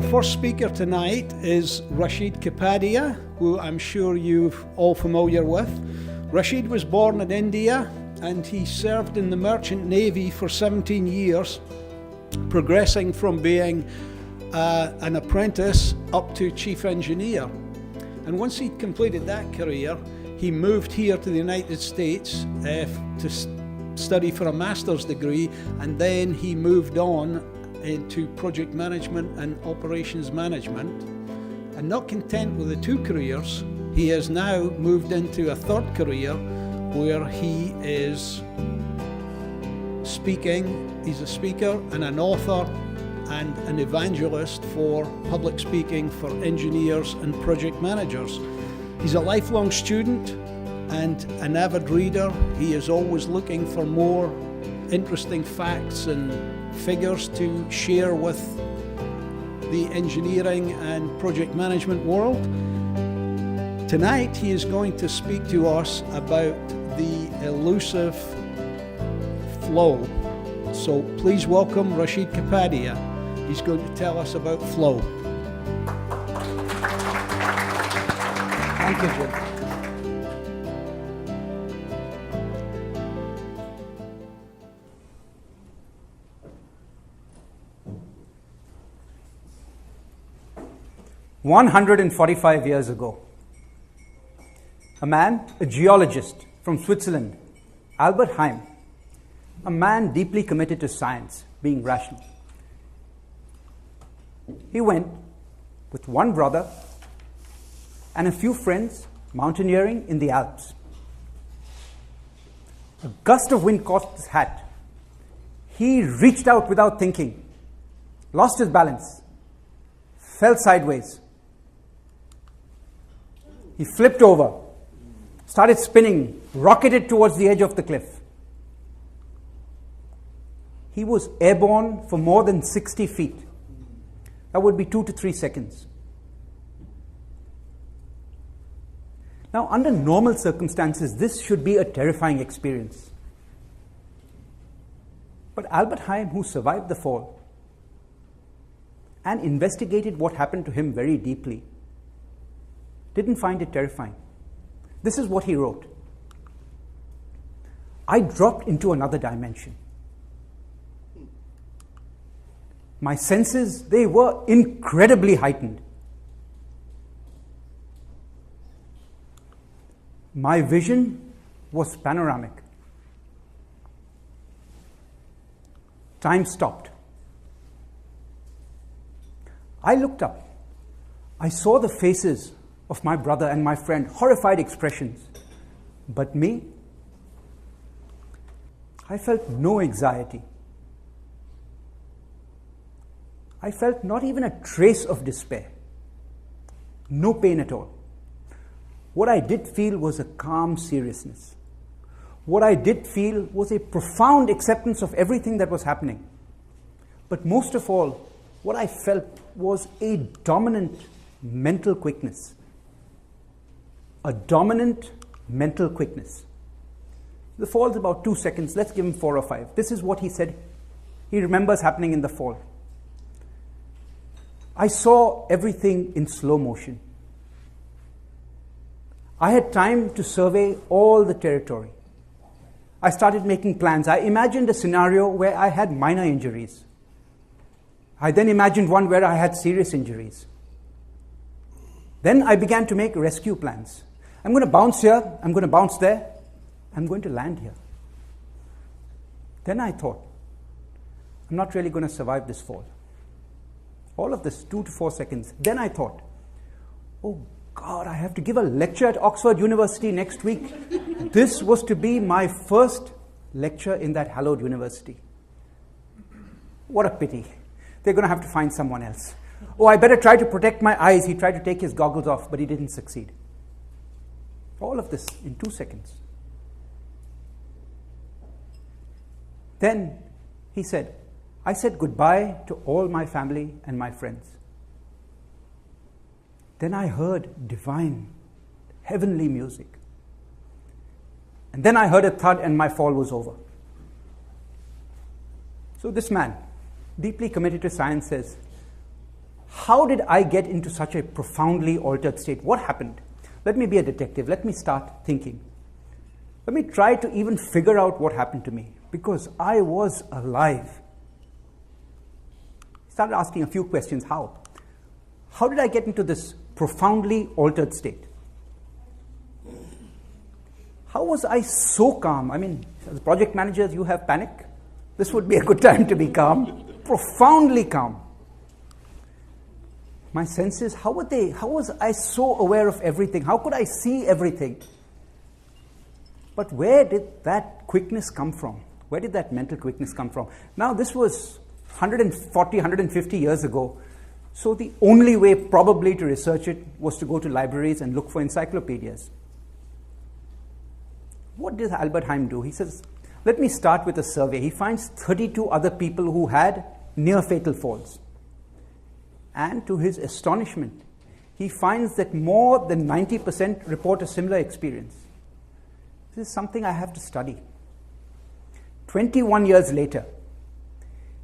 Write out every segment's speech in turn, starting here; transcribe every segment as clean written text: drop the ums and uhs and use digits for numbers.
Our first speaker tonight is Rashid Kapadia, who I'm sure you're all familiar with. Rashid was born in India and he served in the Merchant Navy for 17 years, progressing from being an apprentice up to chief engineer. And once he'd completed that career, he moved here to the United States to study for a master's degree, and then he moved on into project management and operations management. And not content with the two careers, he has now moved into a third career where he is speaking. He's a speaker and an author and an evangelist for public speaking for engineers and project managers. He's a lifelong student and an avid reader. He is always looking for more interesting facts and figures to share with the engineering and project management world. Tonight he is going to speak to us about the elusive flow. So please welcome Rashid Kapadia. He's going to tell us about flow. Thank you, Jim. 145 years ago, a man, a geologist from Switzerland, Albert Heijn, a man deeply committed to science, being rational. He went with one brother and a few friends mountaineering in the Alps. A gust of wind caught his hat. He reached out without thinking, lost his balance, fell sideways. He flipped over, started spinning, rocketed towards the edge of the cliff. He was airborne for more than 60 feet. That would be 2 to 3 seconds. Now, under normal circumstances, this should be a terrifying experience. But Albert Heijn, who survived the fall and investigated what happened to him very deeply, didn't find it terrifying. This is what he wrote. I dropped into another dimension. My senses, they were incredibly heightened. My vision was panoramic. Time stopped. I looked up. I saw the faces of my brother and my friend, horrified expressions. But me, I felt no anxiety. I felt not even a trace of despair. No pain at all. What I did feel was a calm seriousness. What I did feel was a profound acceptance of everything that was happening. But most of all, what I felt was a dominant mental quickness. A dominant mental quickness. The fall is about 2 seconds. Let's give him 4 or 5. This is what he said he remembers happening in the fall. I saw everything in slow motion. I had time to survey all the territory. I started making plans. I imagined a scenario where I had minor injuries. I then imagined one where I had serious injuries. Then I began to make rescue plans. I'm going to bounce here, I'm going to bounce there, I'm going to land here. Then I thought, I'm not really going to survive this fall. All of this, 2 to 4 seconds. Then I thought, oh God, I have to give a lecture at Oxford University next week. This was to be my first lecture in that hallowed university. What a pity. They're going to have to find someone else. Oh, I better try to protect my eyes. He tried to take his goggles off, but he didn't succeed. All of this in 2 seconds. Then he said, I said goodbye to all my family and my friends. Then I heard divine, heavenly music. And then I heard a thud and my fall was over. So this man, deeply committed to science, says, How did I get into such a profoundly altered state? What happened? Let me be a detective. Let me start thinking. Let me try to even figure out what happened to me, because I was alive. Started asking a few questions. How? How did I get into this profoundly altered state? How was I so calm? I mean, as project managers, you have panic. This would be a good time to be calm. Profoundly calm. My senses, how was I so aware of everything? How could I see everything? But where did that quickness come from? Where did that mental quickness come from? Now, this was 140, 150 years ago. So the only way probably to research it was to go to libraries and look for encyclopedias. What did Albert Heijn do? He says, let me start with a survey. He finds 32 other people who had near fatal falls. And to his astonishment, he finds that more than 90% report a similar experience. This is something I have to study. 21 years later,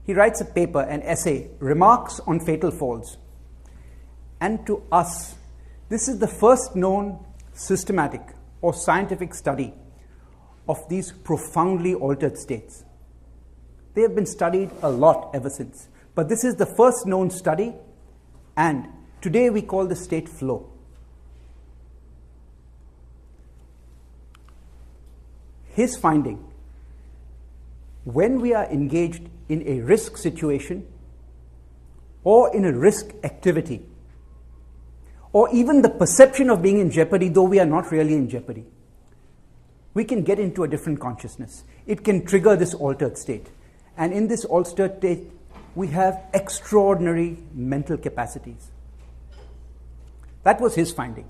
he writes a paper, an essay, Remarks on Fatal Falls. And to us, this is the first known systematic or scientific study of these profoundly altered states. They have been studied a lot ever since. But this is the first known study, and today we call the state flow. His finding, when we are engaged in a risk situation or in a risk activity, or even the perception of being in jeopardy, though we are not really in jeopardy, we can get into a different consciousness. It can trigger this altered state. And in this altered state, we have extraordinary mental capacities. That was his finding.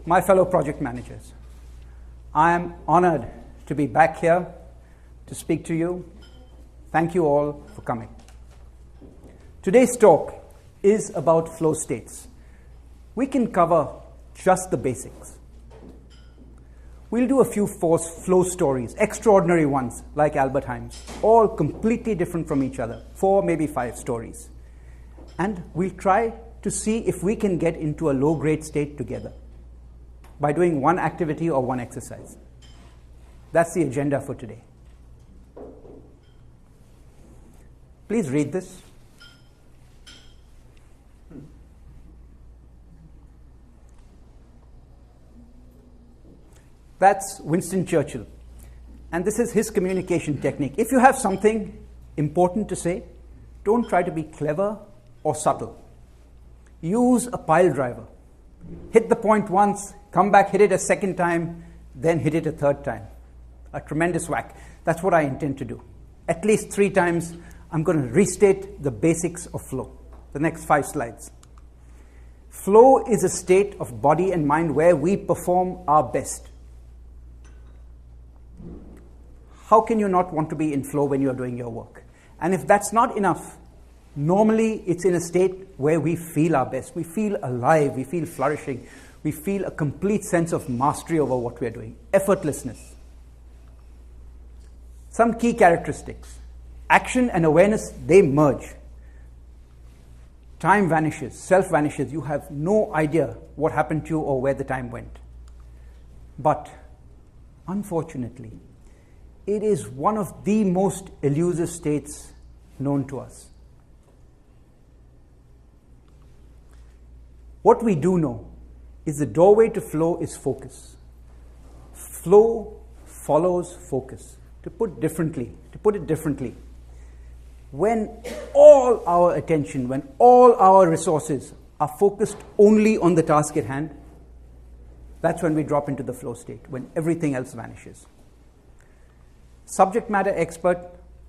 My fellow project managers, I am honored to be back here to speak to you. Thank you all for coming. Today's talk is about flow states. We can cover just the basics. We'll do a few flow stories, extraordinary ones like Albert Heijn's, all completely different from each other, 4, maybe 5 stories. And we'll try to see if we can get into a low-grade state together by doing one activity or one exercise. That's the agenda for today. Please read this. That's Winston Churchill. And this is his communication technique. If you have something important to say, don't try to be clever or subtle. Use a pile driver. Hit the point once, come back, hit it a second time, then hit it a third time. A tremendous whack. That's what I intend to do. At least 3 times, I'm going to restate the basics of flow. The next 5 slides. Flow is a state of body and mind where we perform our best. How can you not want to be in flow when you're doing your work? And if that's not enough, normally it's in a state where we feel our best. We feel alive, we feel flourishing, we feel a complete sense of mastery over what we're doing. Effortlessness. Some key characteristics. Action and awareness, they merge. Time vanishes, self vanishes. You have no idea what happened to you or where the time went. But, unfortunately, it is one of the most elusive states known to us. What we do know is the doorway to flow is focus. Flow follows focus. To put it differently, when all our attention, when all our resources are focused only on the task at hand, that's when we drop into the flow state, when everything else vanishes. Subject matter expert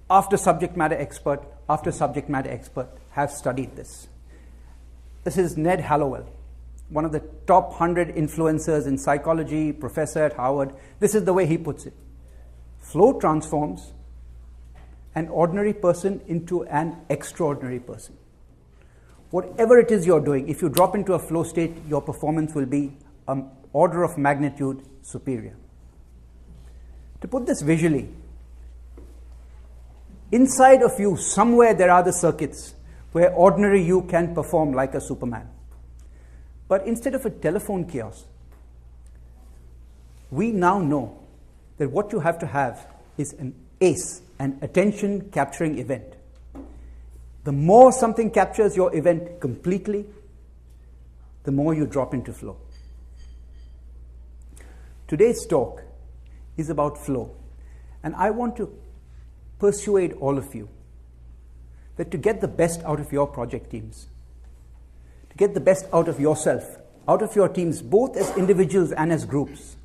after subject matter expert after subject matter expert have studied this. This is Ned Hallowell, one of the top 100 influencers in psychology, professor at Harvard. This is the way he puts it. Flow transforms an ordinary person into an extraordinary person. Whatever it is you're doing, if you drop into a flow state, your performance will be an order of magnitude superior. To put this visually, inside of you, somewhere there are the circuits where ordinary you can perform like a Superman. But instead of a telephone kiosk, we now know that what you have to have is an ACE, an attention capturing event. The more something captures your event completely, the more you drop into flow. Today's talk is about flow, and I want to persuade all of you that to get the best out of your project teams, to get the best out of yourself, out of your teams, both as individuals and as groups,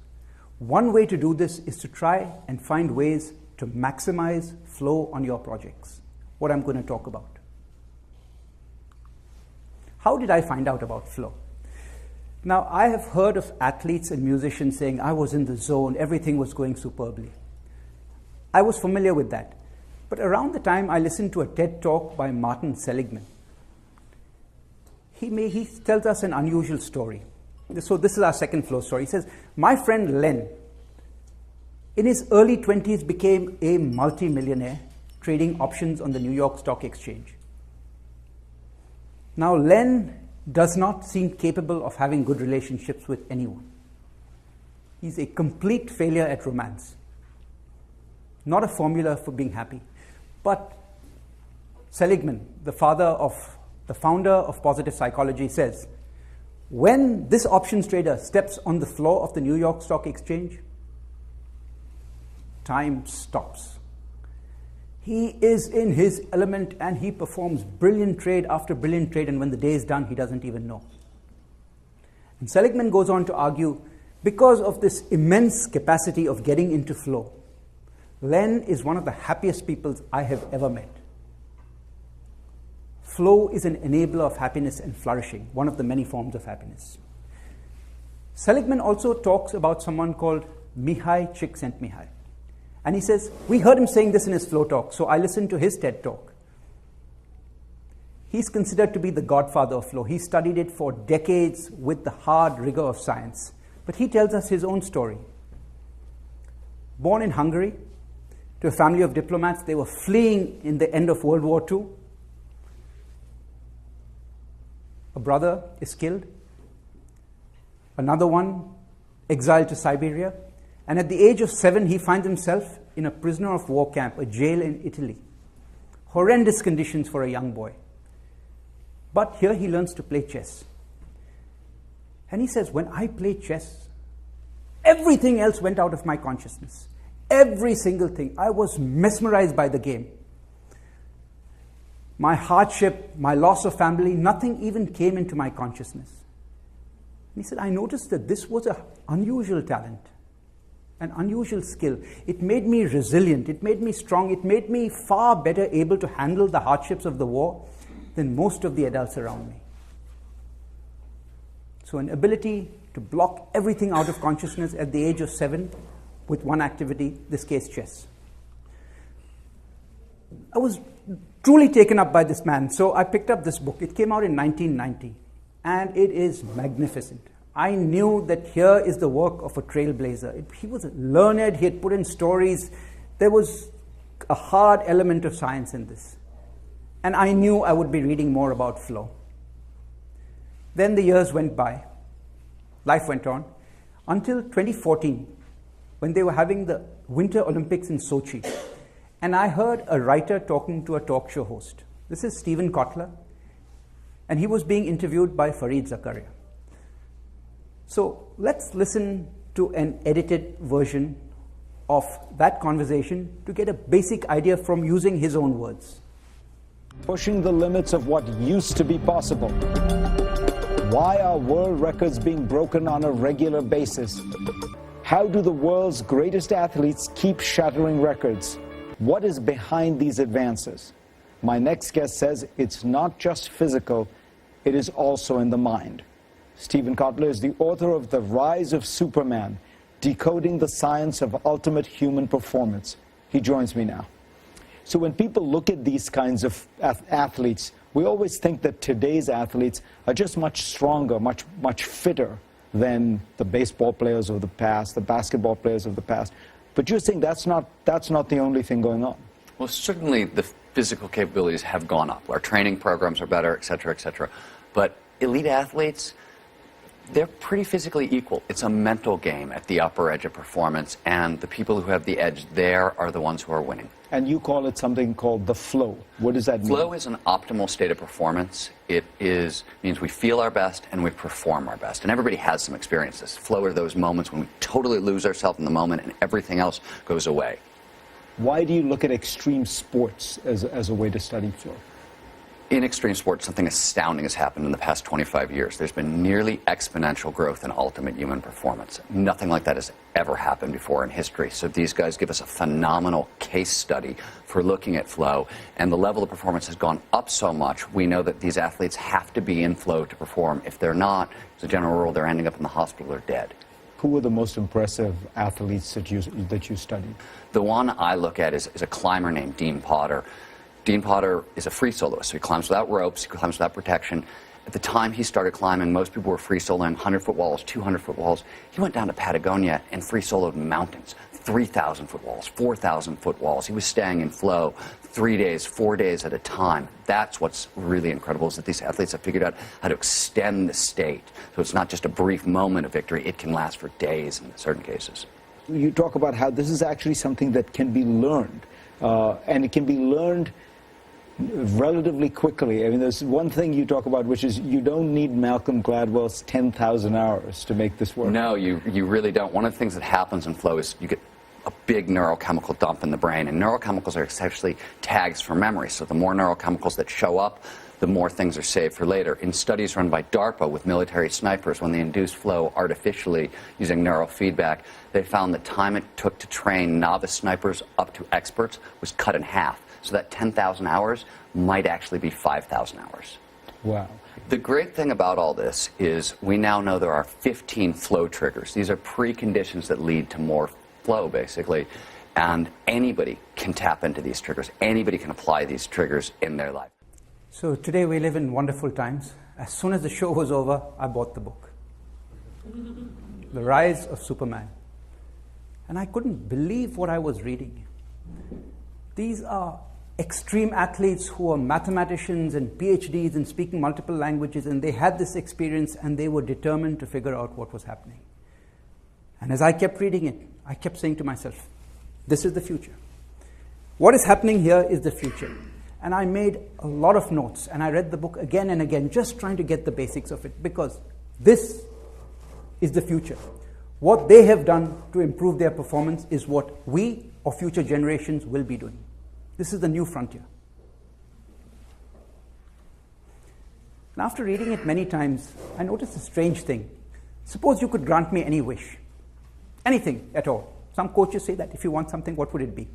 one way to do this is to try and find ways to maximize flow on your projects, what I'm going to talk about. How did I find out about flow? Now, I have heard of athletes and musicians saying, I was in the zone, everything was going superbly. I was familiar with that. But around the time I listened to a TED talk by Martin Seligman, he tells us an unusual story. So this is our second flow story. He says, my friend Len, in his early 20s, became a multi-millionaire trading options on the New York Stock Exchange. Now, Len does not seem capable of having good relationships with anyone. He's a complete failure at romance. Not a formula for being happy. But Seligman, the founder of positive psychology, says, when this options trader steps on the floor of the New York Stock Exchange, time stops. He is in his element and he performs brilliant trade after brilliant trade, and when the day is done, he doesn't even know. And Seligman goes on to argue, because of this immense capacity of getting into flow, Len is one of the happiest people I have ever met. Flow is an enabler of happiness and flourishing, one of the many forms of happiness. Seligman also talks about someone called Mihaly Csikszentmihalyi. And he says, we heard him saying this in his flow talk, so I listened to his TED talk. He's considered to be the godfather of flow. He studied it for decades with the hard rigor of science. But he tells us his own story. Born in Hungary, to a family of diplomats, they were fleeing in the end of World War II. A brother is killed. Another one exiled to Siberia. And at the age of 7, he finds himself in a prisoner of war camp, a jail in Italy. Horrendous conditions for a young boy. But here he learns to play chess. And he says, when I played chess, everything else went out of my consciousness. Every single thing. I was mesmerized by the game. My hardship, my loss of family, nothing even came into my consciousness. And he said, I noticed that this was an unusual talent. An unusual skill. It made me resilient. It made me strong. It made me far better able to handle the hardships of the war than most of the adults around me. So an ability to block everything out of consciousness at the age of 7 with one activity, this case chess. I was truly taken up by this man, so I picked up this book. It came out in 1990, and it is magnificent. I knew that here is the work of a trailblazer. He was learned, he had put in stories. There was a hard element of science in this. And I knew I would be reading more about flow. Then the years went by. Life went on. Until 2014, when they were having the Winter Olympics in Sochi. And I heard a writer talking to a talk show host. This is Steven Kotler. And he was being interviewed by Fareed Zakaria. So let's listen to an edited version of that conversation to get a basic idea from using his own words. Pushing the limits of what used to be possible. Why are world records being broken on a regular basis? How do the world's greatest athletes keep shattering records? What is behind these advances? My next guest says it's not just physical, it is also in the mind. Steven Kotler is the author of The Rise of Superman, Decoding the Science of Ultimate Human Performance. He joins me now. So when people look at these kinds of athletes, we always think that today's athletes are just much stronger, much fitter than the baseball players of the past, the basketball players of the past. But you're saying that's not the only thing going on. Well, certainly the physical capabilities have gone up. Our training programs are better, et cetera, et cetera. But elite athletes, they're pretty physically equal. It's a mental game at the upper edge of performance, and the people who have the edge there are the ones who are winning. And you call it something called the flow. What does that mean? Flow is an optimal state of performance. It means we feel our best and we perform our best. And everybody has some experiences. Flow are those moments when we totally lose ourselves in the moment and everything else goes away. Why do you look at extreme sports as a way to study flow? In extreme sports, something astounding has happened in the past 25 years. There's been nearly exponential growth in ultimate human performance. Nothing like that has ever happened before in history. So these guys give us a phenomenal case study for looking at flow. And the level of performance has gone up so much, we know that these athletes have to be in flow to perform. If they're not, as a general rule, they're ending up in the hospital or dead. Who were the most impressive athletes that you studied? The one I look at is a climber named Dean Potter. Dean Potter is a free soloist, so he climbs without ropes, he climbs without protection. At the time he started climbing, most people were free soloing 100-foot walls, 200-foot walls. He went down to Patagonia and free soloed mountains, 3,000-foot walls, 4,000-foot walls. He was staying in flow 3 days, 4 days at a time. That's what's really incredible, is that these athletes have figured out how to extend the state. So it's not just a brief moment of victory, it can last for days in certain cases. You talk about how this is actually something that can be learned, and it can be learned relatively quickly. I mean, there's one thing you talk about, which is you don't need Malcolm Gladwell's 10,000 hours to make this work. No, you really don't. One of the things that happens in flow is you get a big neurochemical dump in the brain, and neurochemicals are essentially tags for memory. So the more neurochemicals that show up, the more things are saved for later. In studies run by DARPA with military snipers, when they induced flow artificially using neurofeedback, they found the time it took to train novice snipers up to experts was cut in half. So that 10,000 hours might actually be 5,000 hours. Wow. The great thing about all this is we now know there are 15 flow triggers. These are preconditions that lead to more flow, basically. And anybody can tap into these triggers. Anybody can apply these triggers in their life. So today we live in wonderful times. As soon as the show was over, I bought the book. The Rise of Superman. And I couldn't believe what I was reading. These are extreme athletes who are mathematicians and PhDs in speaking multiple languages, and they had this experience and they were determined to figure out what was happening. And as I kept reading it, I kept saying to myself, this is the future. What is happening here is the future. And I made a lot of notes, and I read the book again and again, just trying to get the basics of it, because this is the future. What they have done to improve their performance is what we or future generations will be doing. This is the new frontier. And after reading it many times, I noticed a strange thing. Suppose you could grant me any wish, anything at all. Some coaches say that if you want something, what would it be?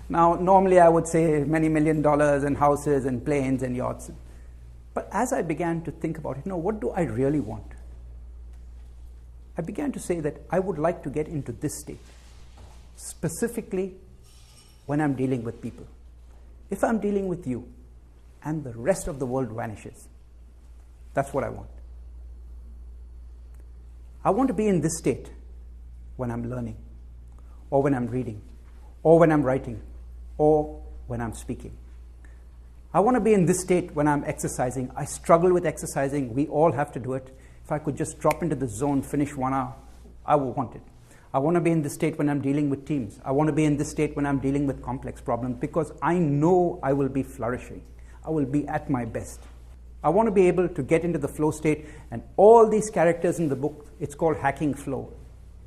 Now, normally I would say many $1 million and houses and planes and yachts. But as I began to think about it, what do I really want? I began to say that I would like to get into this state, specifically when I'm dealing with people. If I'm dealing with you and the rest of the world vanishes, that's what I want. I want to be in this state when I'm learning, or when I'm reading, or when I'm writing, or when I'm speaking. I want to be in this state when I'm exercising. I struggle with exercising. We all have to do it. If I could just drop into the zone, finish 1 hour, I would want it. I want to be in this state when I'm dealing with teams. I want to be in this state when I'm dealing with complex problems, because I know I will be flourishing. I will be at my best. I want to be able to get into the flow state, and all these characters in the book, it's called Hacking Flow.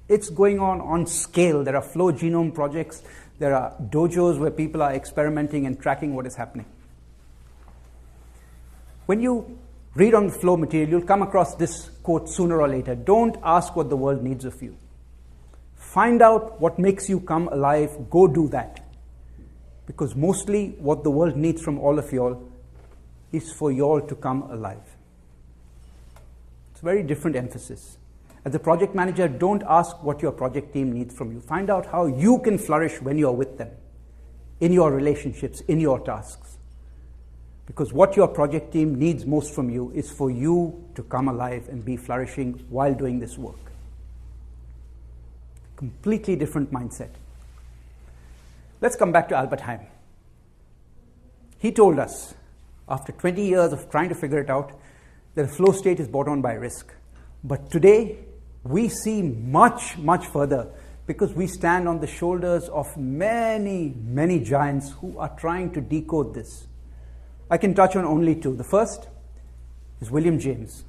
It's going on scale. There are flow genome projects. There are dojos where people are experimenting and tracking what is happening. When you read on the flow material, you'll come across this quote sooner or later. Don't ask what the world needs of you. Find out what makes you come alive. Go do that. Because mostly what the world needs from all of y'all is for y'all to come alive. It's a very different emphasis. As a project manager, don't ask what your project team needs from you. Find out how you can flourish when you're with them, in your relationships, in your tasks. Because what your project team needs most from you is for you to come alive and be flourishing while doing this work. Completely different mindset. Let's come back to Albert Heijn. He told us, after 20 years of trying to figure it out, that a flow state is brought on by risk. But today, we see much, much further because we stand on the shoulders of many, many giants who are trying to decode this. I can touch on only two. The first is William James,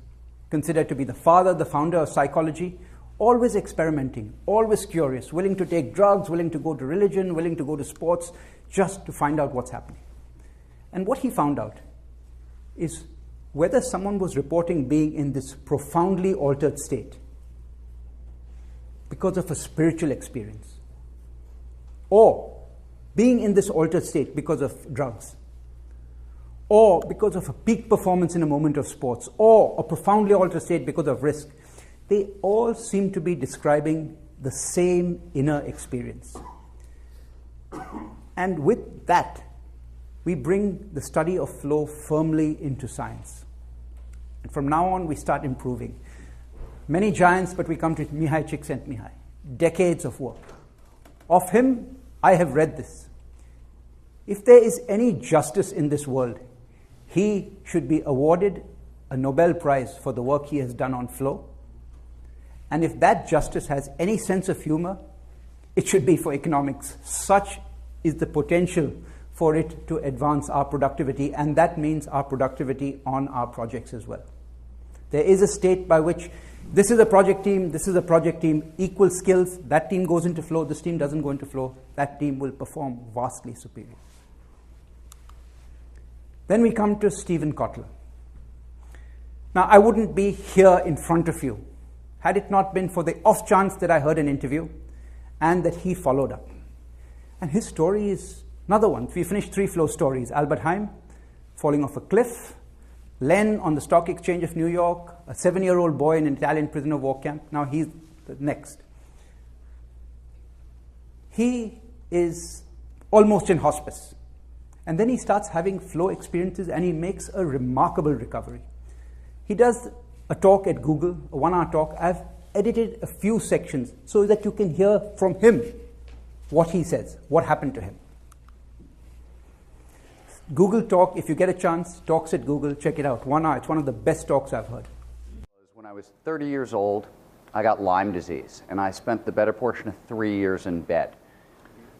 considered to be the father, the founder of psychology, always experimenting, always curious, willing to take drugs, willing to go to religion, willing to go to sports, just to find out what's happening. And what he found out is whether someone was reporting being in this profoundly altered state because of a spiritual experience, or being in this altered state because of drugs, or because of a peak performance in a moment of sports, or a profoundly altered state because of risk, they all seem to be describing the same inner experience. And with that, we bring the study of flow firmly into science. And from now on, we start improving. Many giants, but we come to Mihaly Csikszentmihalyi. Decades of work. Of him, I have read this. If there is any justice in this world, he should be awarded a Nobel Prize for the work he has done on flow. And if that justice has any sense of humor, it should be for economics. Such is the potential for it to advance our productivity, and that means our productivity on our projects as well. There is a state by which this is a project team, this is a project team, equal skills, that team goes into flow, this team doesn't go into flow, that team will perform vastly superior. Then we come to Steven Kotler. Now, I wouldn't be here in front of you had it not been for the off chance that I heard an interview and that he followed up. And his story is another one. We finished 3 flow stories. Albert Heijn, falling off a cliff. Len on the Stock Exchange of New York. A 7-year-old boy in an Italian prisoner of war camp. Now he's the next. He is almost in hospice. And then he starts having flow experiences and he makes a remarkable recovery. He does a talk at Google, a 1-hour talk. I've edited a few sections so that you can hear from him what he says, what happened to him. Google Talk, if you get a chance, talks at Google, check it out. 1 hour, it's one of the best talks I've heard. When I was 30 years old, I got Lyme disease, and I spent the better portion of 3 years in bed.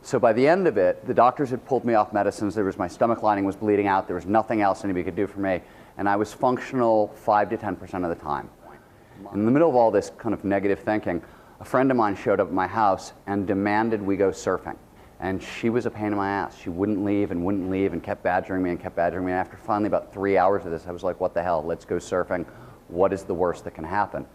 So by the end of it, the doctors had pulled me off medicines. My stomach lining was bleeding out. There was nothing else anybody could do for me. And I was functional 5 to 10% of the time. In the middle of all this kind of negative thinking, a friend of mine showed up at my house and demanded we go surfing. And she was a pain in my ass. She wouldn't leave and kept badgering me and kept badgering me. And after finally about 3 hours of this, I was like, what the hell? Let's go surfing. What is the worst that can happen?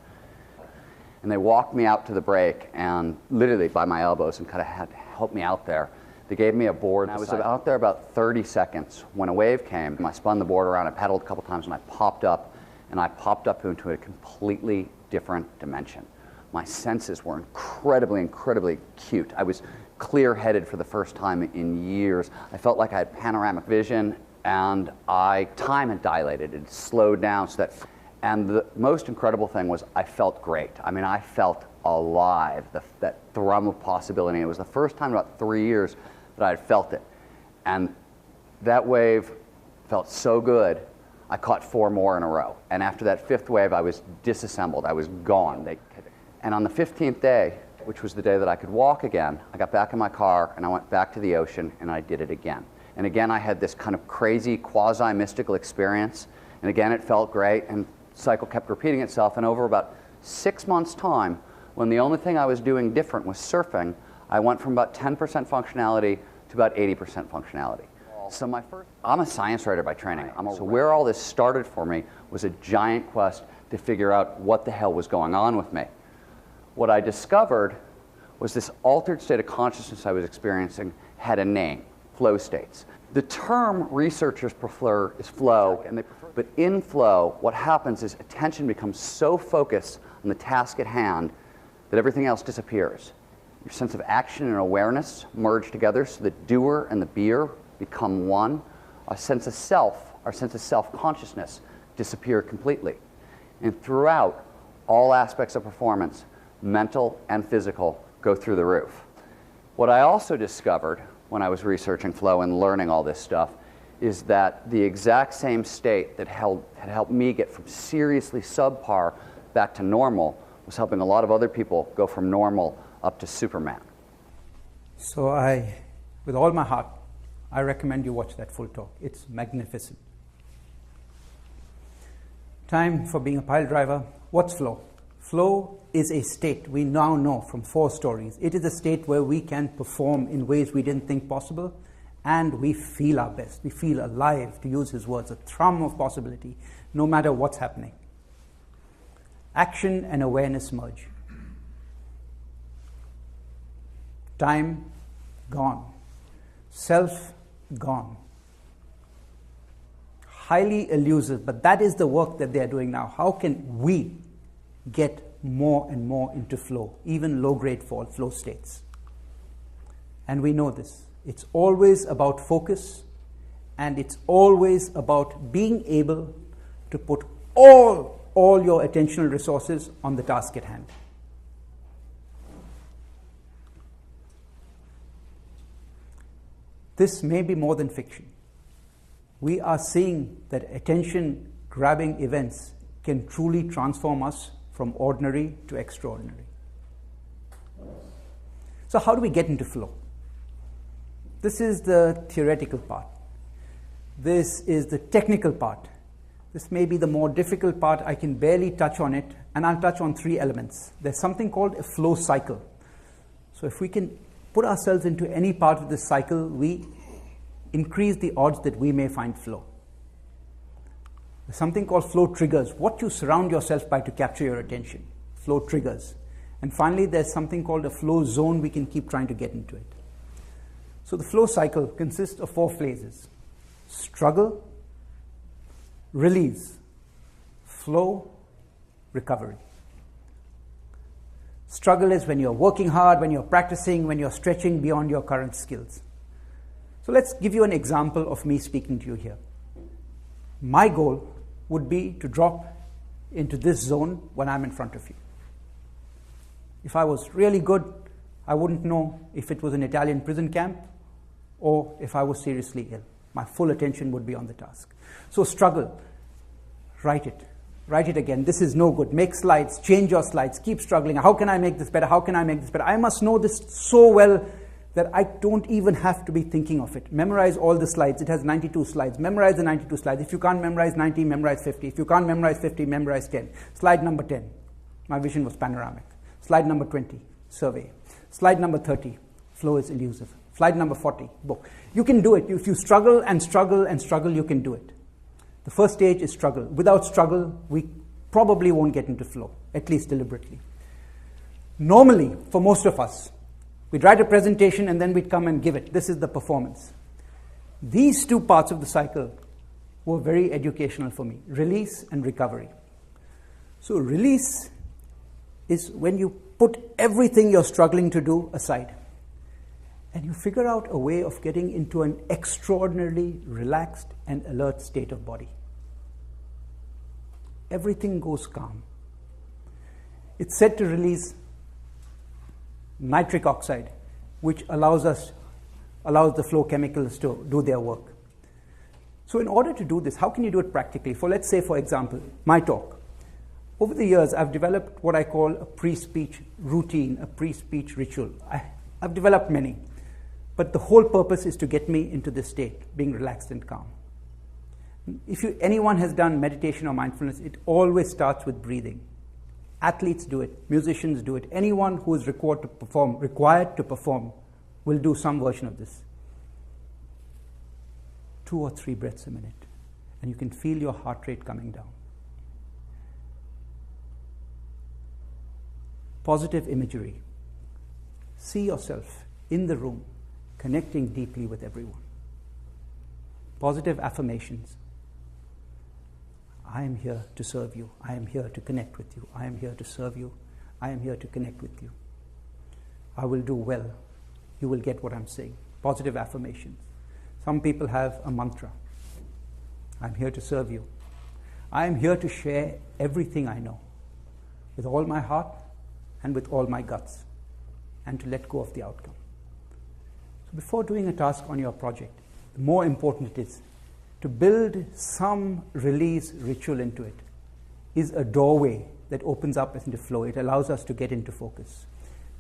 And they walked me out to the break and literally by my elbows and kind of had to help me out there. They gave me a board. I was out there about 30 seconds when a wave came. I spun the board around, I paddled a couple times, and I popped up into a completely different dimension. My senses were incredibly, incredibly acute. I was clear-headed for the first time in years. I felt like I had panoramic vision, and time had dilated. It slowed down so that, and the most incredible thing was I felt great. I mean, I felt alive, that thrum of possibility. It was the first time in about 3 years that I had felt it. And that wave felt so good, I caught 4 more in a row. And after that 5th wave, I was disassembled. I was gone. And on the 15th day, which was the day that I could walk again, I got back in my car and I went back to the ocean and I did it again. And again, I had this kind of crazy quasi-mystical experience. And again, it felt great. And the cycle kept repeating itself. And over about 6 months' time, when the only thing I was doing different was surfing, I went from about 10% functionality to about 80% functionality. So I'm a science writer by training. So where all this started for me was a giant quest to figure out what the hell was going on with me. What I discovered was this altered state of consciousness I was experiencing had a name, flow states. The term researchers prefer is flow, but in flow, what happens is attention becomes so focused on the task at hand that everything else disappears. Your sense of action and awareness merge together so the doer and the beer become one. Our sense of self, our sense of self-consciousness disappear completely. And throughout, all aspects of performance, mental and physical, go through the roof. What I also discovered when I was researching flow and learning all this stuff is that the exact same state that had helped me get from seriously subpar back to normal was helping a lot of other people go from normal up to Superman. So with all my heart, I recommend you watch that full talk. It's magnificent. Time for being a pile driver. What's flow? Flow is a state we now know from 4 stories. It is a state where we can perform in ways we didn't think possible, and we feel our best. We feel alive, to use his words, a thrum of possibility, no matter what's happening. Action and awareness merge. Time gone. Self gone. Highly elusive, but that is the work that they are doing now. How can we get more and more into flow, even low-grade flow states? And we know this. It's always about focus, and it's always about being able to put all your attentional resources on the task at hand. This may be more than fiction. We are seeing that attention-grabbing events can truly transform us from ordinary to extraordinary. So how do we get into flow? This is the theoretical part. This is the technical part. This may be the more difficult part. I can barely touch on it, and I'll touch on 3 elements. There's something called a flow cycle. So if we can put ourselves into any part of this cycle, we increase the odds that we may find flow. There's something called flow triggers, what you surround yourself by to capture your attention. Flow triggers. And finally, there's something called a flow zone. We can keep trying to get into it. So the flow cycle consists of 4 phases: struggle, release, flow, recovery. Struggle is when you're working hard, when you're practicing, when you're stretching beyond your current skills. So let's give you an example of me speaking to you here. My goal would be to drop into this zone when I'm in front of you. If I was really good, I wouldn't know if it was an Italian prison camp or if I was seriously ill. My full attention would be on the task. So struggle, write it again. This is no good. Make slides, change your slides, keep struggling. How can I make this better? How can I make this better? I must know this so well that I don't even have to be thinking of it. Memorize all the slides. It has 92 slides. Memorize the 92 slides. If you can't memorize 90, memorize 50. If you can't memorize 50, memorize 10. Slide number 10. My vision was panoramic. Slide number 20, survey. Slide number 30, flow is elusive. Slide number 40, book. You can do it. If you struggle and struggle and struggle, you can do it. The first stage is struggle. Without struggle, we probably won't get into flow, at least deliberately. Normally, for most of us, we'd write a presentation and then we'd come and give it. This is the performance. These 2 parts of the cycle were very educational for me, release and recovery. So release is when you put everything you're struggling to do aside and you figure out a way of getting into an extraordinarily relaxed and alert state of body. Everything goes calm. It's said to release nitric oxide, which allows the flow chemicals to do their work. So in order to do this, how can you do it practically? Let's say, for example, my talk. Over the years, I've developed what I call a pre-speech routine, a pre-speech ritual. I've developed many, but the whole purpose is to get me into this state, being relaxed and calm. If anyone has done meditation or mindfulness, it always starts with breathing. Athletes do it, musicians do it. Anyone who is required to perform will do some version of this. 2 or 3 breaths a minute, and you can feel your heart rate coming down. Positive imagery. See yourself in the room, connecting deeply with everyone. Positive affirmations. I am here to serve you. I am here to connect with you. I am here to serve you. I am here to connect with you. I will do well. You will get what I'm saying. Positive affirmations. Some people have a mantra. I'm here to serve you. I am here to share everything I know with all my heart and with all my guts, and to let go of the outcome. So before doing a task on your project, the more important it is to build some release ritual into it is a doorway that opens up into flow. It allows us to get into focus.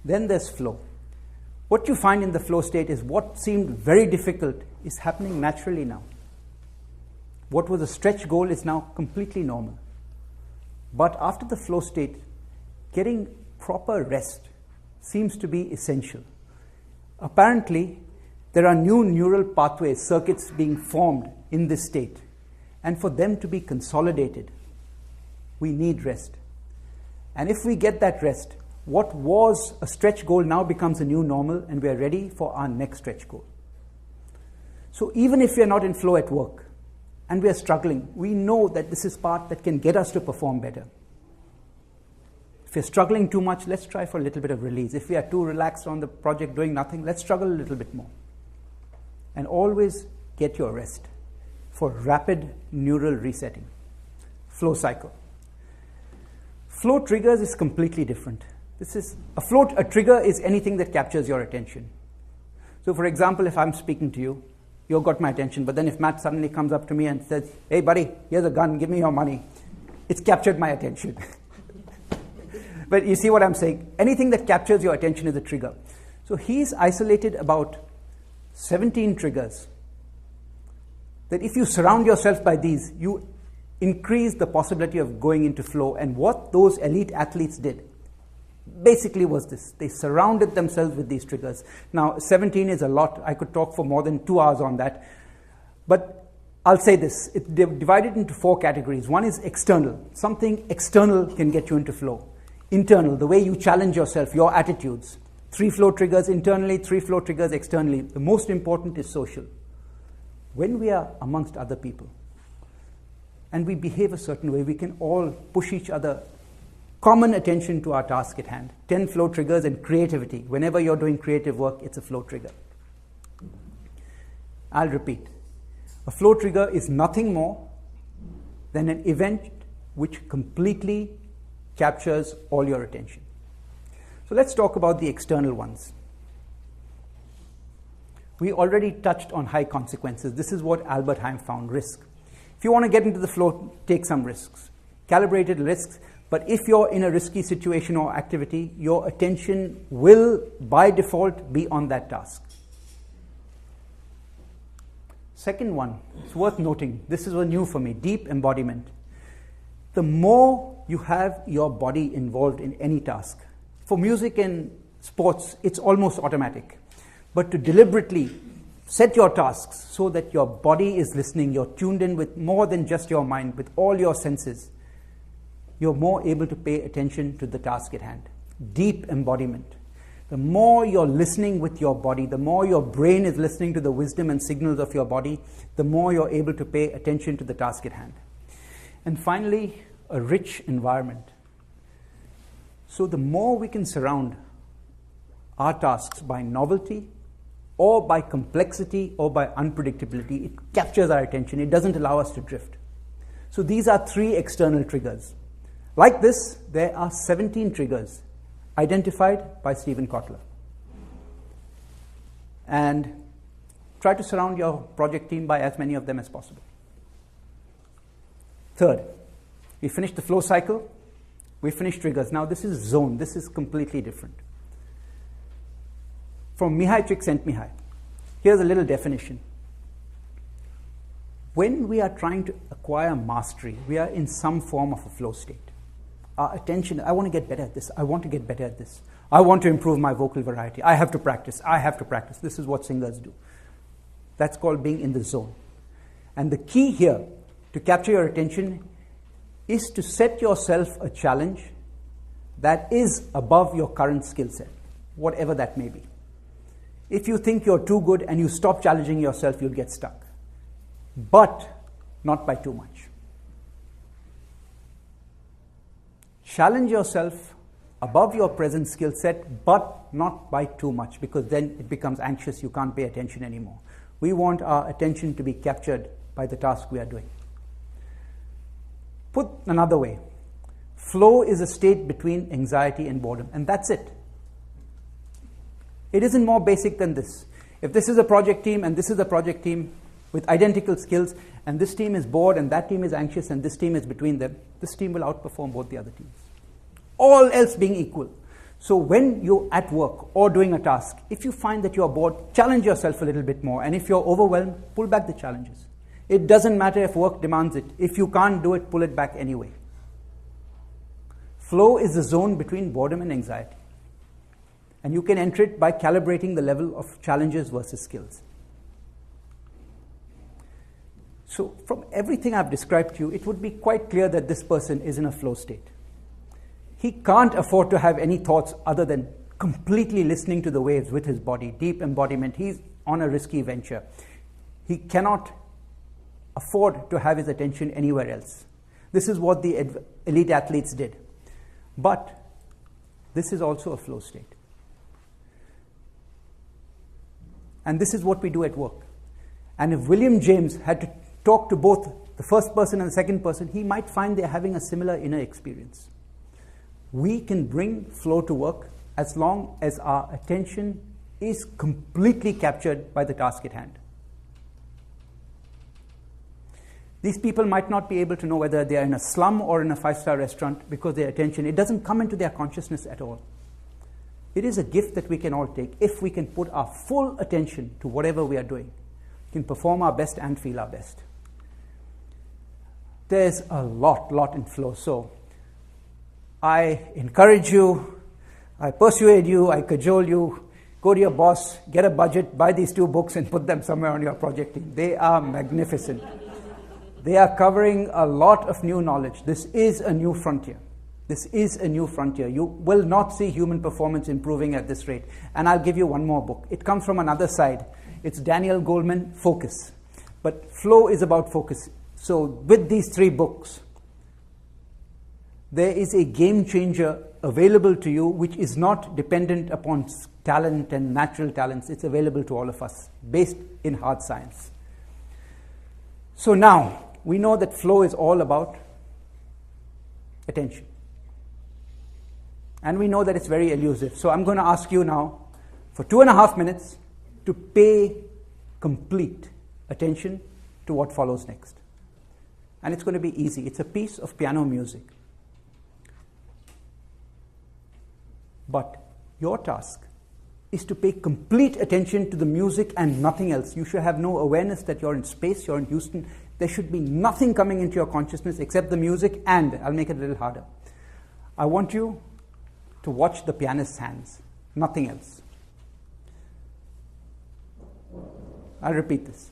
Then there's flow. What you find in the flow state is what seemed very difficult is happening naturally now. What was a stretch goal is now completely normal. But after the flow state, getting proper rest seems to be essential. Apparently, there are new neural pathways, circuits being formed in this state. And for them to be consolidated, we need rest. And if we get that rest, what was a stretch goal now becomes a new normal, and we are ready for our next stretch goal. So even if we are not in flow at work and we are struggling, we know that this is part that can get us to perform better. If you're struggling too much, let's try for a little bit of release. If we are too relaxed on the project doing nothing, let's struggle a little bit more. And always get your rest for rapid neural resetting. Flow cycle. Flow triggers is completely different. A trigger is anything that captures your attention. So for example, if I'm speaking to you, you've got my attention, but then if Matt suddenly comes up to me and says, "Hey buddy, here's a gun, give me your money," it's captured my attention. But you see what I'm saying? Anything that captures your attention is a trigger. So he's isolated about 17 triggers that if you surround yourself by these, you increase the possibility of going into flow. And what those elite athletes did basically was this. They surrounded themselves with these triggers. Now, 17 is a lot. I could talk for more than 2 hours on that. But I'll say this. It's divided into 4 categories. One is external. Something external can get you into flow. Internal, the way you challenge yourself, your attitudes. 3 flow triggers internally, 3 flow triggers externally. The most important is social. When we are amongst other people and we behave a certain way, we can all push each other common attention to our task at hand. 10 flow triggers and creativity. Whenever you're doing creative work, it's a flow trigger. I'll repeat. A flow trigger is nothing more than an event which completely captures all your attention. So let's talk about the external ones. We already touched on high consequences. This is what Albert Heijn found, risk. If you want to get into the flow, take some risks. Calibrated risks. But if you're in a risky situation or activity, your attention will, by default, be on that task. Second one, it's worth noting. This is new for me, deep embodiment. The more you have your body involved in any task. For music and sports, it's almost automatic. But to deliberately set your tasks so that your body is listening, you're tuned in with more than just your mind, with all your senses, you're more able to pay attention to the task at hand. Deep embodiment. The more you're listening with your body, the more your brain is listening to the wisdom and signals of your body, the more you're able to pay attention to the task at hand. And finally, a rich environment. So the more we can surround our tasks by novelty or by complexity or by unpredictability, it captures our attention. It doesn't allow us to drift. So these are 3 external triggers. Like this, there are 17 triggers identified by Steven Kotler. And try to surround your project team by as many of them as possible. Third, we finished the flow cycle. We finished triggers. Now this is zone. This is completely different. From Mihaly Csikszentmihalyi, here's a little definition. When we are trying to acquire mastery, we are in some form of a flow state. Our attention, I want to get better at this. I want to get better at this. I want to improve my vocal variety. I have to practice. I have to practice. This is what singers do. That's called being in the zone. And the key here to capture your attention is to set yourself a challenge that is above your current skill set, whatever that may be. If you think you're too good and you stop challenging yourself, you'll get stuck. But not by too much. Challenge yourself above your present skill set, but not by too much, because then it becomes anxious, you can't pay attention anymore. We want our attention to be captured by the task we are doing. Put another way, flow is a state between anxiety and boredom, and that's it. It isn't more basic than this. If this is a project team and this is a project team, with identical skills, and this team is bored and that team is anxious and this team is between them, this team will outperform both the other teams. All else being equal. So when you're at work or doing a task, if you find that you're bored, challenge yourself a little bit more. And if you're overwhelmed, pull back the challenges. It doesn't matter if work demands it. If you can't do it, pull it back anyway. Flow is the zone between boredom and anxiety. And you can enter it by calibrating the level of challenges versus skills. So from everything I've described to you, it would be quite clear that this person is in a flow state. He can't afford to have any thoughts other than completely listening to the waves with his body, deep embodiment. He's on a risky venture. He cannot afford to have his attention anywhere else. This is what the elite athletes did. But this is also a flow state. And this is what we do at work. And if William James had to talk to both the first person and the second person, he might find they're having a similar inner experience. We can bring flow to work as long as our attention is completely captured by the task at hand. These people might not be able to know whether they are in a slum or in a five-star restaurant because their attention, it doesn't come into their consciousness at all. It is a gift that we can all take if we can put our full attention to whatever we are doing. We can perform our best and feel our best. There's a lot in flow. So I encourage you, I persuade you, I cajole you, go to your boss, get a budget, buy these 2 books and put them somewhere on your project team. They are magnificent. They are covering a lot of new knowledge. This is a new frontier. This is a new frontier. You will not see human performance improving at this rate. And I'll give you one more book. It comes from another side. It's Daniel Goleman, Focus. But flow is about focus. So with these 3 books, there is a game changer available to you which is not dependent upon talent and natural talents. It's available to all of us, based in hard science. So now, we know that flow is all about attention. And we know that it's very elusive. So I'm going to ask you now, for 2.5 minutes, to pay complete attention to what follows next. And it's going to be easy. It's a piece of piano music. But your task is to pay complete attention to the music and nothing else. You should have no awareness that you're in space, you're in Houston. There should be nothing coming into your consciousness except the music, and I'll make it a little harder. I want you to watch the pianist's hands, nothing else. I'll repeat this.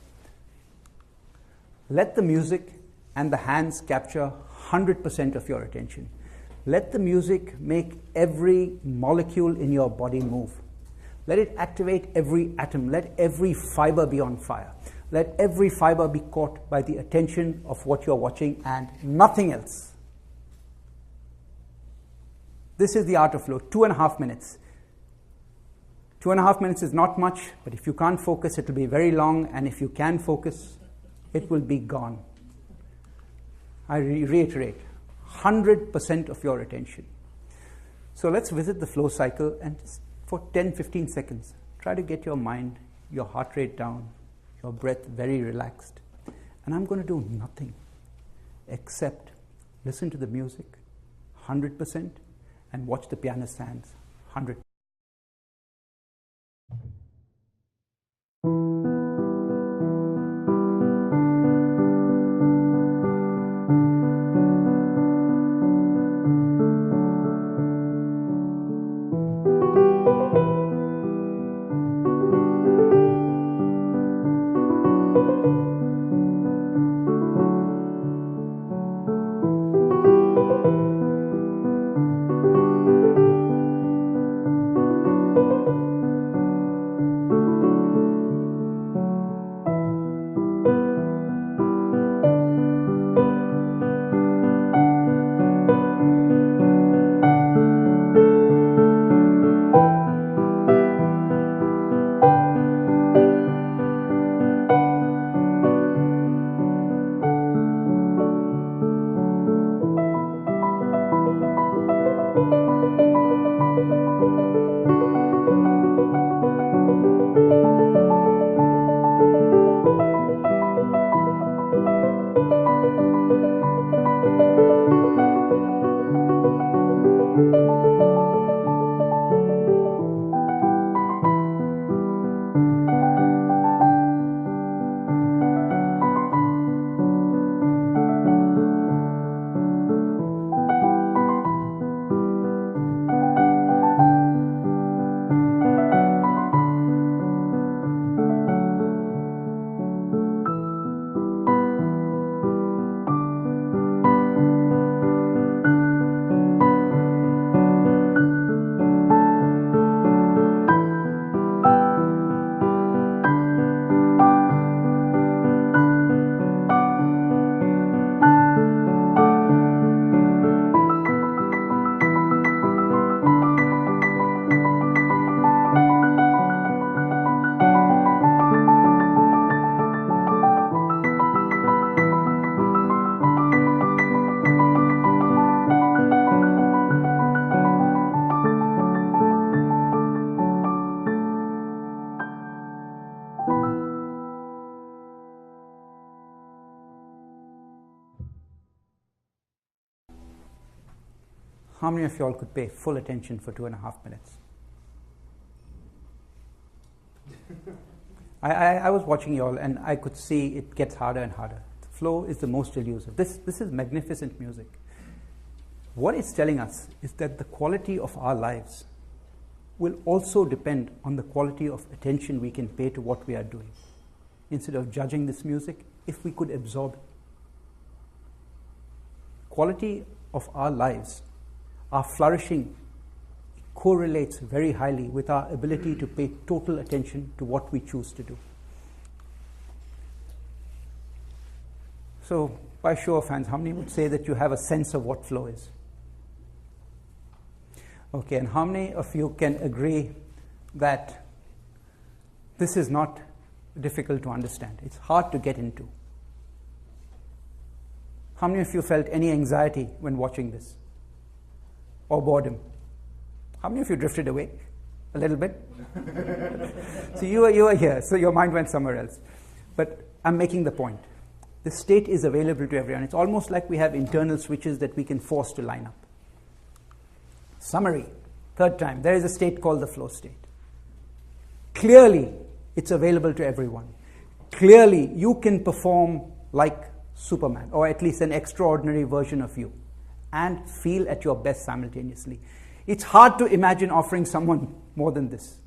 Let the music and the hands capture 100% of your attention. Let the music make every molecule in your body move. Let it activate every atom. Let every fiber be on fire. Let every fiber be caught by the attention of what you're watching and nothing else. This is the art of flow. 2.5 minutes. 2.5 minutes is not much, but if you can't focus, it will be very long, and if you can focus, it will be gone. I reiterate, 100% of your attention. So let's visit the flow cycle, and just for 10-15 seconds, try to get your mind, your heart rate down, your breath very relaxed. And I'm going to do nothing except listen to the music, 100%, and watch the pianist's hands, 100%. How many of you all could pay full attention for 2.5 minutes? I was watching you all, and I could see it gets harder and harder. The flow is the most elusive. This is magnificent music. What it's telling us is that the quality of our lives will also depend on the quality of attention we can pay to what we are doing. Instead of judging this music, if we could absorb it. Quality of our lives, our flourishing, correlates very highly with our ability to pay total attention to what we choose to do. So, by show of hands, how many would say that you have a sense of what flow is? Okay, and how many of you can agree that this is not difficult to understand? It's hard to get into. How many of you felt any anxiety when watching this? Or boredom? How many of you drifted away? A little bit? So you were here, so your mind went somewhere else. But I'm making the point. The state is available to everyone. It's almost like we have internal switches that we can force to line up. Summary, third time, there is a state called the flow state. Clearly, it's available to everyone. Clearly, you can perform like Superman, or at least an extraordinary version of you, and feel at your best simultaneously. It's hard to imagine offering someone more than this.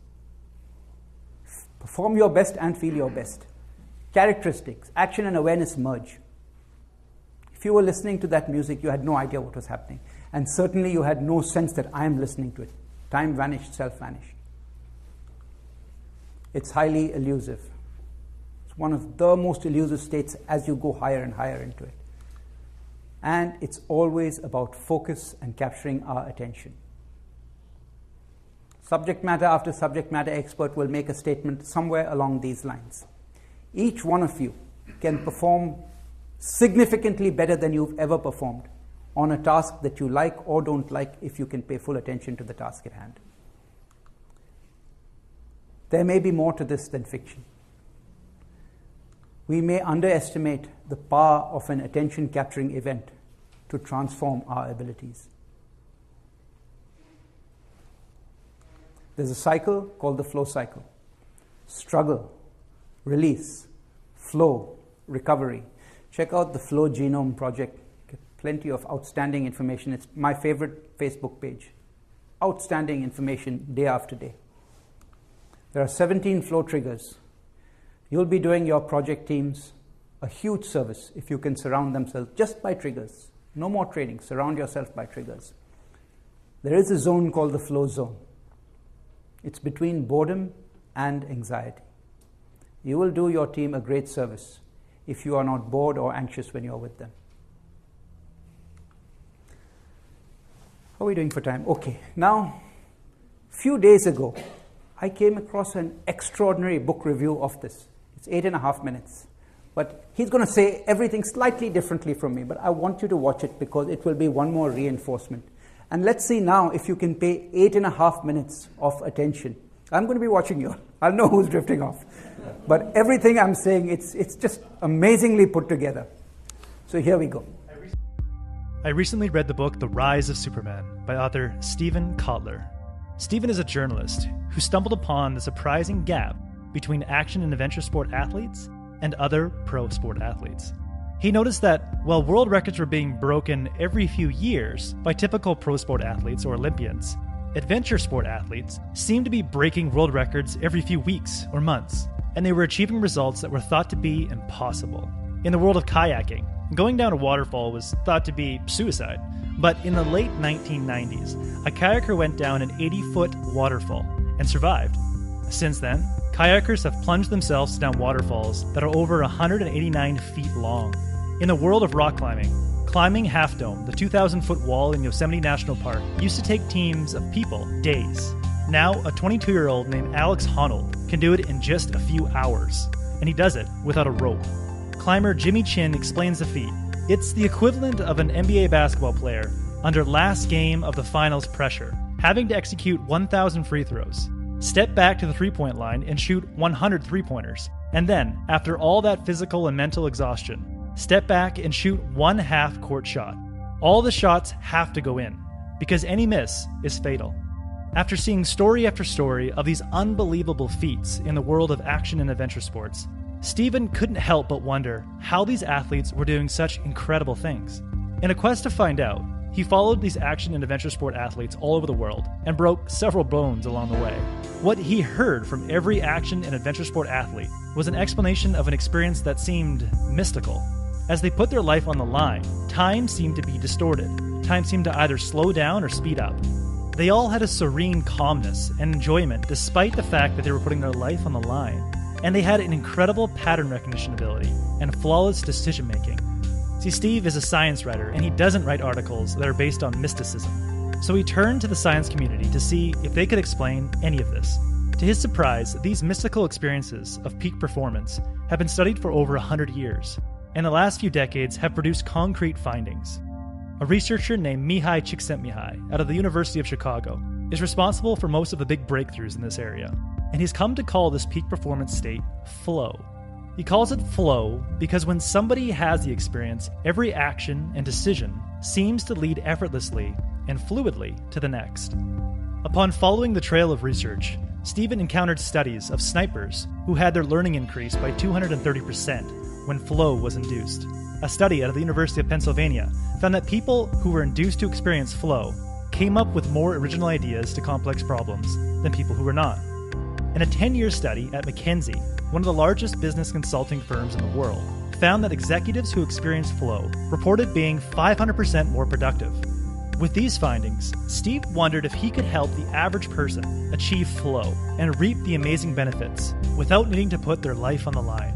Perform your best and feel your best. Characteristics, action and awareness merge. If you were listening to that music, you had no idea what was happening. And certainly you had no sense that I am listening to it. Time vanished, self vanished. It's highly elusive. It's one of the most elusive states as you go higher and higher into it. And it's always about focus and capturing our attention. Subject matter after subject matter expert will make a statement somewhere along these lines. Each one of you can perform significantly better than you've ever performed on a task that you like or don't like if you can pay full attention to the task at hand. There may be more to this than fiction. We may underestimate the power of an attention-capturing event to transform our abilities. There's a cycle called the flow cycle. Struggle, release, flow, recovery. Check out the Flow Genome Project. Get plenty of outstanding information. It's my favorite Facebook page. Outstanding information day after day. There are 17 flow triggers. You'll be doing your project teams a huge service if you can surround themselves just by triggers. No more training. Surround yourself by triggers. There is a zone called the flow zone. It's between boredom and anxiety. You will do your team a great service if you are not bored or anxious when you're with them. How are we doing for time? Okay, now, a few days ago, I came across an extraordinary book review of this. It's 8.5 minutes. But he's going to say everything slightly differently from me, but I want you to watch it because it will be one more reinforcement. And let's see now if you can pay 8.5 minutes of attention. I'm going to be watching you. I'll know who's drifting off. But everything I'm saying, it's just amazingly put together. So here we go. I recently read the book The Rise of Superman by author Steven Kotler. Steven is a journalist who stumbled upon the surprising gap between action and adventure sport athletes and other pro sport athletes. He noticed that while world records were being broken every few years by typical pro sport athletes or Olympians, adventure sport athletes seemed to be breaking world records every few weeks or months, and they were achieving results that were thought to be impossible. In the world of kayaking, going down a waterfall was thought to be suicide, but in the late 1990s, a kayaker went down an 80-foot waterfall and survived. Since then, kayakers have plunged themselves down waterfalls that are over 189 feet long. In the world of rock climbing Half Dome, the 2,000-foot wall in Yosemite National Park, used to take teams of people days. Now, a 22-year-old named Alex Honnold can do it in just a few hours, and he does it without a rope. Climber Jimmy Chin explains the feat. It's the equivalent of an NBA basketball player under last game of the finals pressure, having to execute 1,000 free throws, step back to the three-point line and shoot 100 three-pointers, and then, after all that physical and mental exhaustion, step back and shoot one half-court shot. All the shots have to go in. because any miss is fatal. After seeing story after story of these unbelievable feats in the world of action and adventure sports, Steven couldn't help but wonder how these athletes were doing such incredible things. In a quest to find out, he followed these action and adventure sport athletes all over the world and broke several bones along the way. What he heard from every action and adventure sport athlete was an explanation of an experience that seemed mystical. As they put their life on the line, time seemed to be distorted. Time seemed to either slow down or speed up. They all had a serene calmness and enjoyment despite the fact that they were putting their life on the line. And they had an incredible pattern recognition ability and flawless decision making. See, Steve is a science writer, and he doesn't write articles that are based on mysticism. So he turned to the science community to see if they could explain any of this. To his surprise, these mystical experiences of peak performance have been studied for over 100 years, and the last few decades have produced concrete findings. A researcher named Mihaly Csikszentmihalyi out of the University of Chicago is responsible for most of the big breakthroughs in this area, and he's come to call this peak performance state flow. He calls it flow because when somebody has the experience, every action and decision seems to lead effortlessly and fluidly to the next. Upon following the trail of research, Steven encountered studies of snipers who had their learning increased by 230% when flow was induced. A study out of the University of Pennsylvania found that people who were induced to experience flow came up with more original ideas to complex problems than people who were not. And a 10-year study at McKinsey, one of the largest business consulting firms in the world, found that executives who experienced flow reported being 500% more productive. With these findings, Steve wondered if he could help the average person achieve flow and reap the amazing benefits without needing to put their life on the line.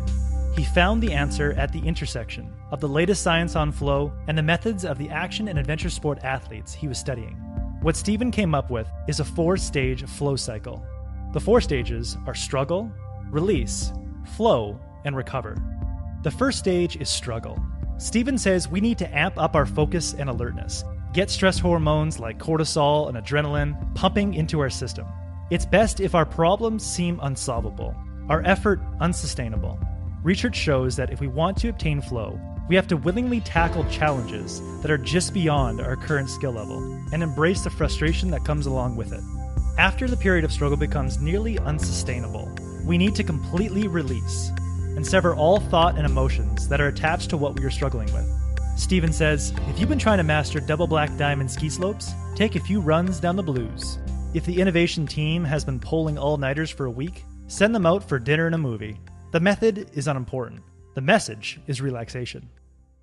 He found the answer at the intersection of the latest science on flow and the methods of the action and adventure sport athletes he was studying. What Steven came up with is a 4-stage flow cycle. The 4 stages are struggle, release, flow, and recover. The first stage is struggle. Steven says we need to amp up our focus and alertness, get stress hormones like cortisol and adrenaline pumping into our system. It's best if our problems seem unsolvable, our effort unsustainable. Research shows that if we want to obtain flow, we have to willingly tackle challenges that are just beyond our current skill level and embrace the frustration that comes along with it. After the period of struggle becomes nearly unsustainable, we need to completely release and sever all thought and emotions that are attached to what we are struggling with. Steven says, if you've been trying to master double black diamond ski slopes, take a few runs down the blues. If the innovation team has been pulling all-nighters for a week, send them out for dinner and a movie. The method is unimportant. The message is relaxation.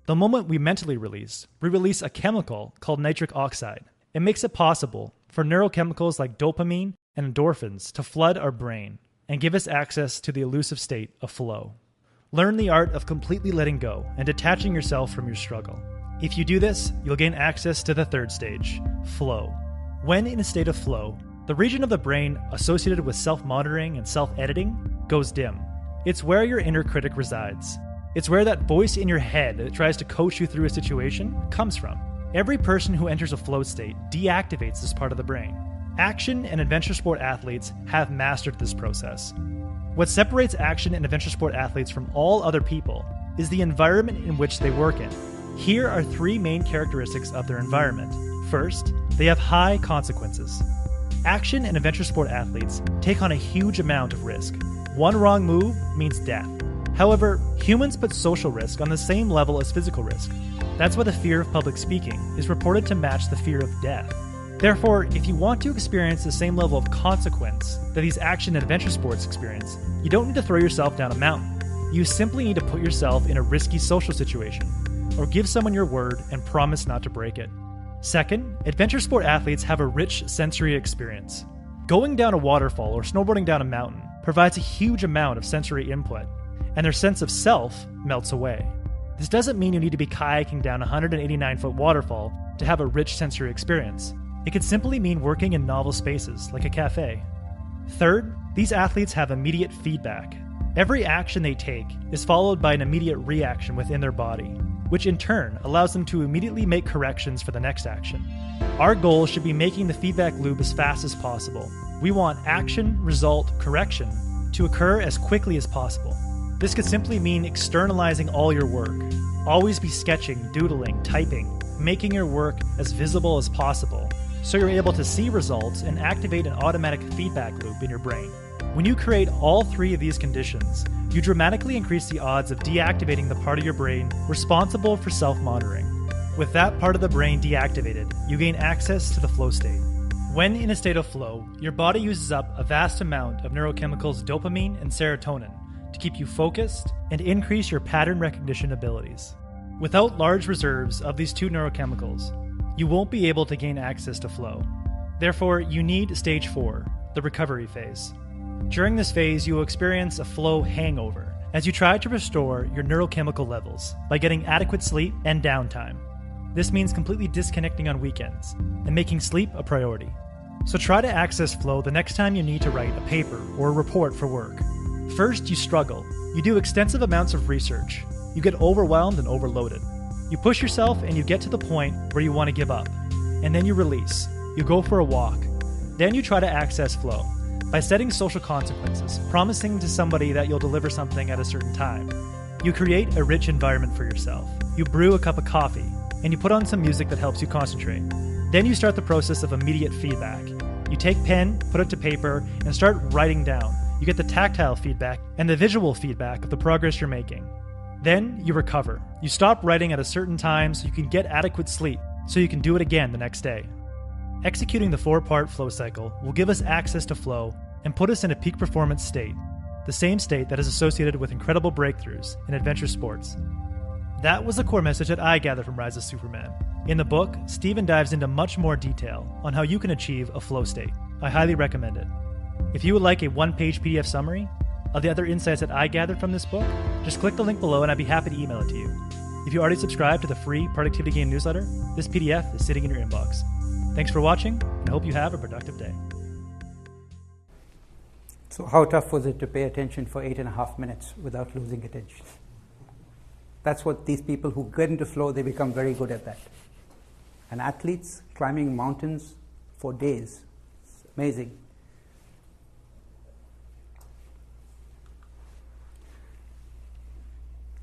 The moment we mentally release, we release a chemical called nitric oxide. It makes it possible for neurochemicals like dopamine and endorphins to flood our brain and give us access to the elusive state of flow. Learn the art of completely letting go and detaching yourself from your struggle. If you do this, you'll gain access to the 3rd stage, flow. When in a state of flow, the region of the brain associated with self-monitoring and self-editing goes dim. It's where your inner critic resides. It's where that voice in your head that tries to coach you through a situation comes from. Every person who enters a flow state deactivates this part of the brain. Action and adventure sport athletes have mastered this process. What separates action and adventure sport athletes from all other people is the environment in which they work in. Here are 3 main characteristics of their environment. First, they have high consequences. Action and adventure sport athletes take on a huge amount of risk. One wrong move means death. However, humans put social risk on the same level as physical risk. That's why the fear of public speaking is reported to match the fear of death. Therefore, if you want to experience the same level of consequence that these action and adventure sports experience, you don't need to throw yourself down a mountain. You simply need to put yourself in a risky social situation, or give someone your word and promise not to break it. Second, adventure sport athletes have a rich sensory experience. Going down a waterfall or snowboarding down a mountain provides a huge amount of sensory input, and their sense of self melts away. This doesn't mean you need to be kayaking down a 189-foot waterfall to have a rich sensory experience. It could simply mean working in novel spaces, like a cafe. Third, these athletes have immediate feedback. Every action they take is followed by an immediate reaction within their body, which in turn allows them to immediately make corrections for the next action. Our goal should be making the feedback loop as fast as possible. We want action, result, correction to occur as quickly as possible. This could simply mean externalizing all your work. Always be sketching, doodling, typing, making your work as visible as possible. so you're able to see results and activate an automatic feedback loop in your brain. When you create all three of these conditions, you dramatically increase the odds of deactivating the part of your brain responsible for self-monitoring. With that part of the brain deactivated, you gain access to the flow state. When in a state of flow, your body uses up a vast amount of neurochemicals dopamine and serotonin to keep you focused and increase your pattern recognition abilities. Without large reserves of these two neurochemicals, you won't be able to gain access to flow. Therefore, you need stage 4, the recovery phase. During this phase, you will experience a flow hangover as you try to restore your neurochemical levels by getting adequate sleep and downtime. This means completely disconnecting on weekends and making sleep a priority. So try to access flow the next time you need to write a paper or a report for work. First, you struggle. You do extensive amounts of research. You get overwhelmed and overloaded. You push yourself and you get to the point where you want to give up. And then you release. You go for a walk. Then you try to access flow by setting social consequences, promising to somebody that you'll deliver something at a certain time. You create a rich environment for yourself. You brew a cup of coffee, and you put on some music that helps you concentrate. Then you start the process of immediate feedback. You take pen, put it to paper, and start writing down. You get the tactile feedback and the visual feedback of the progress you're making. Then you recover. You stop writing at a certain time so you can get adequate sleep, so you can do it again the next day. Executing the 4-part flow cycle will give us access to flow and put us in a peak performance state, the same state that is associated with incredible breakthroughs in adventure sports. That was the core message that I gathered from Rise of Superman. In the book, Steven dives into much more detail on how you can achieve a flow state. I highly recommend it. If you would like a 1-page PDF summary of the other insights that I gathered from this book, just click the link below and I'd be happy to email it to you. If you already subscribed to the free Productivity Game newsletter, this PDF is sitting in your inbox. Thanks for watching, and I hope you have a productive day. So how tough was it to pay attention for 8.5 minutes without losing attention? That's what these people who get into flow, they become very good at that. And athletes climbing mountains for days. It's amazing.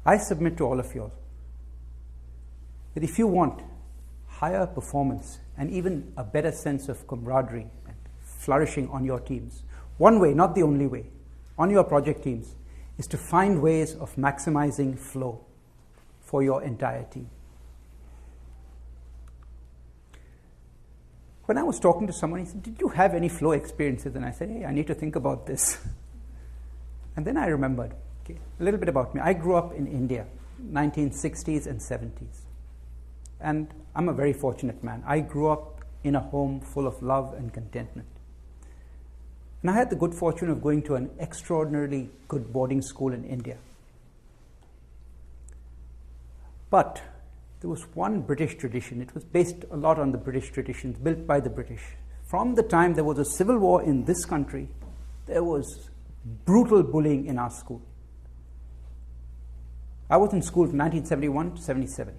I submit to all of you that if you want higher performance and even a better sense of camaraderie and flourishing on your teams, one way, not the only way, on your project teams, is to find ways of maximizing flow for your entire team. When I was talking to someone, he said, "Did you have any flow experiences?" And I said, "Hey, I need to think about this." And then I remembered, a little bit about me. I grew up in India, 1960s and 70s. And I'm a very fortunate man. I grew up in a home full of love and contentment. And I had the good fortune of going to an extraordinarily good boarding school in India. But there was one British tradition. It was based a lot on the British traditions, built by the British. From the time there was a civil war in this country, there was brutal bullying in our school. I was in school from 1971 to 77.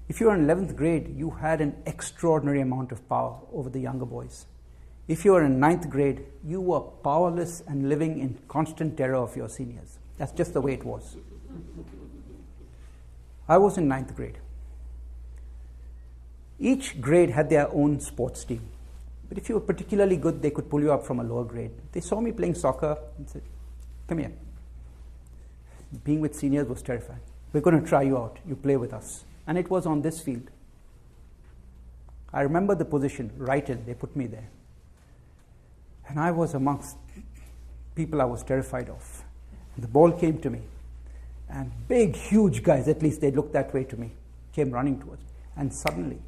If you were in 11th grade, you had an extraordinary amount of power over the younger boys. If you were in 9th grade, you were powerless and living in constant terror of your seniors. That's just the way it was. I was in 9th grade. Each grade had their own sports team. But if you were particularly good, they could pull you up from a lower grade. They saw me playing soccer and said, "Come here." Being with seniors was terrifying. "We're going to try you out. You play with us." And it was on this field. I remember the position, right in. They put me there. And I was amongst people I was terrified of. And the ball came to me. And big, huge guys, at least they looked that way to me, came running towards me. And suddenly,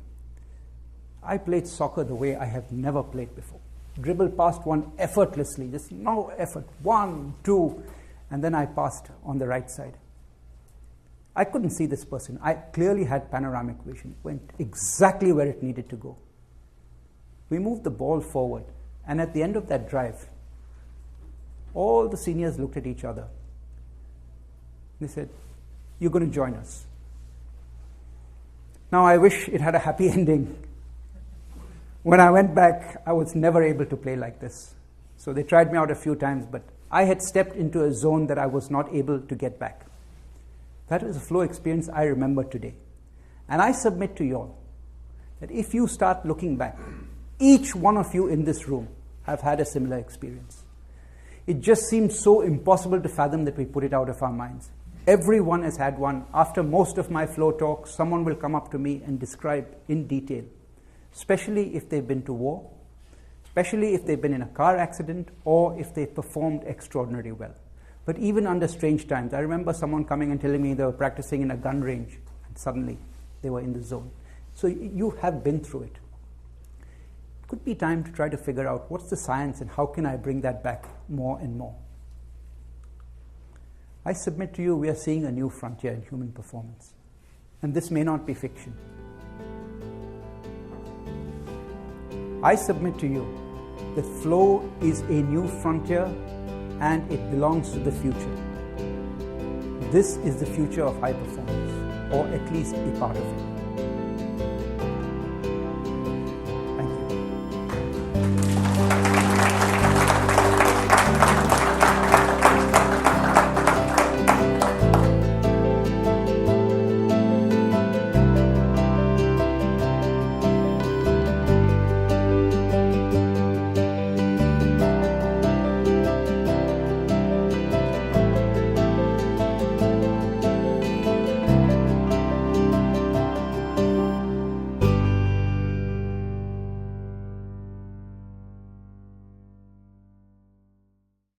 I played soccer the way I have never played before. Dribbled past one effortlessly, just no effort. 1, 2, and then I passed on the right side. I couldn't see this person. I clearly had panoramic vision. Went exactly where it needed to go. We moved the ball forward, and at the end of that drive, all the seniors looked at each other. They said, "You're going to join us." Now, I wish it had a happy ending. When I went back, I was never able to play like this. So they tried me out a few times, but I had stepped into a zone that I was not able to get back. That was a flow experience I remember today. And I submit to you all that if you start looking back Each one of you in this room have had a similar experience. It just seems so impossible to fathom that we put it out of our minds. Everyone has had one. After most of my flow talks, someone will come up to me and describe in detail, especially if they've been to war, especially if they've been in a car accident, or if they performed extraordinarily well. But even under strange times, I remember someone coming and telling me they were practicing in a gun range, and suddenly they were in the zone. So you have been through it. It could be time to try to figure out what's the science and how can I bring that back more and more. I submit to you, we are seeing a new frontier in human performance. And this may not be fiction. I submit to you that flow is a new frontier and it belongs to the future. This is the future of high performance, or at least a part of it.